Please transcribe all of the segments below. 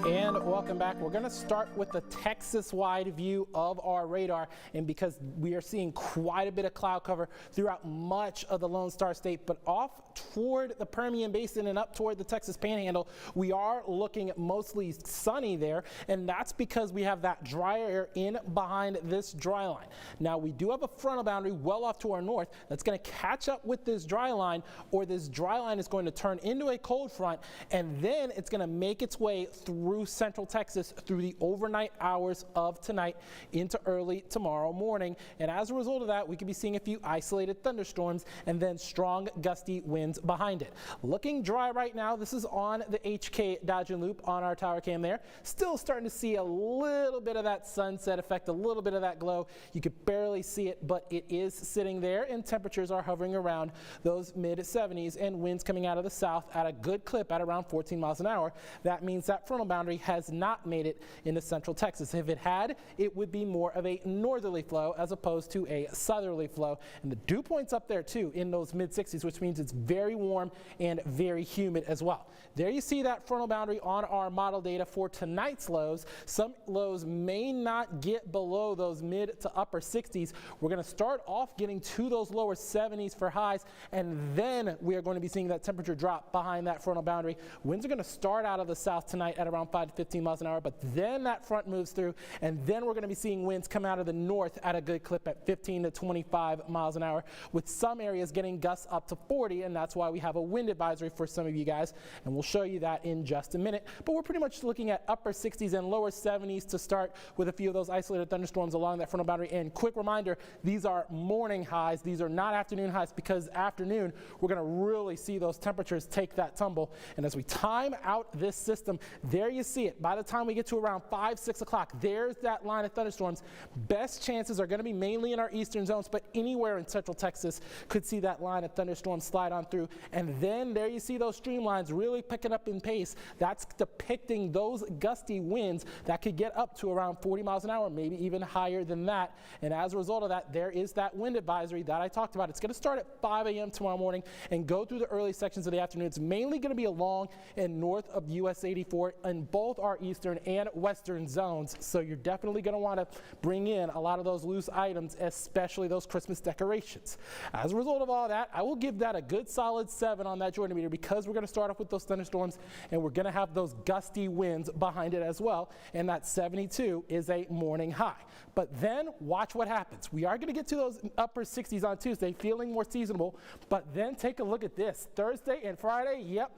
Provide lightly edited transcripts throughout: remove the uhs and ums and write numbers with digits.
And welcome back. We're going to start with the Texas-wide view of our radar, and because we are seeing quite a bit of cloud cover throughout much of the Lone Star State, but off toward the Permian Basin and up toward the Texas Panhandle, we are looking at mostly sunny there, and that's because we have that dry air in behind this dry line. Now, we do have a frontal boundary well off to our north that's going to catch up with this dry line, or this dry line is going to turn into a cold front, and then it's going to make its way through central Texas through the overnight hours of tonight into early tomorrow morning. And as a result of that, we could be seeing a few isolated thunderstorms and then strong gusty winds behind it. Looking dry right now. This is on the HK Dodge and Loop on our tower cam there. Still starting to see a little bit of that sunset effect, a little bit of that glow. You could barely see it, but it is sitting there, and temperatures are hovering around those mid 70s and winds coming out of the south at a good clip at around 14 miles an hour. That means that frontal boundary has not made it into central Texas. If it had, it would be more of a northerly flow as opposed to a southerly flow. And the dew point's up there too in those mid 60s, which means it's very warm and very humid as well. There you see that frontal boundary on our model data for tonight's lows. Some lows may not get below those mid to upper 60s. We're going to start off getting to those lower 70s for highs, and then we are going to be seeing that temperature drop behind that frontal boundary. Winds are going to start out of the south tonight at around 5 to 15 miles an hour, but then that front moves through, and then we're going to be seeing winds come out of the north at a good clip at 15 to 25 miles an hour, with some areas getting gusts up to 40, and that's why we have a wind advisory for some of you guys, and we'll show you that in just a minute. But we're pretty much looking at upper 60s and lower 70s to start, with a few of those isolated thunderstorms along that frontal boundary. And quick reminder, these are morning highs. These are not afternoon highs, because afternoon we're going to really see those temperatures take that tumble. And as we time out this system, there you see it. By the time we get to around 5, 6 o'clock, there's that line of thunderstorms. Best chances are going to be mainly in our eastern zones, but anywhere in central Texas could see that line of thunderstorms slide on through. And then there you see those streamlines really picking up in pace. That's depicting those gusty winds that could get up to around 40 miles an hour, maybe even higher than that. And as a result of that, there is that wind advisory that I talked about. It's going to start at 5 a.m. tomorrow morning and go through the early sections of the afternoon. It's mainly going to be along and north of US 84 in both our eastern and western zones. So you're definitely going to want to bring in a lot of those loose items, especially those Christmas decorations. As a result of all that, I will give that a good solid 7 on that Jordan meter, because we're going to start off with those thunderstorms and we're going to have those gusty winds behind it as well. And that 72 is a morning high. But then watch what happens. We are going to get to those upper 60s on Tuesday, feeling more seasonable. But then take a look at this. Thursday and Friday, yep.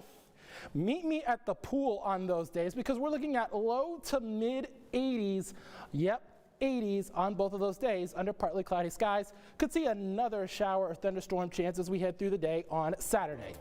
Meet me at the pool on those days, because we're looking at low to mid 80s. Yep, 80s on both of those days under partly cloudy skies. Could see another shower or thunderstorm chance as we head through the day on Saturday.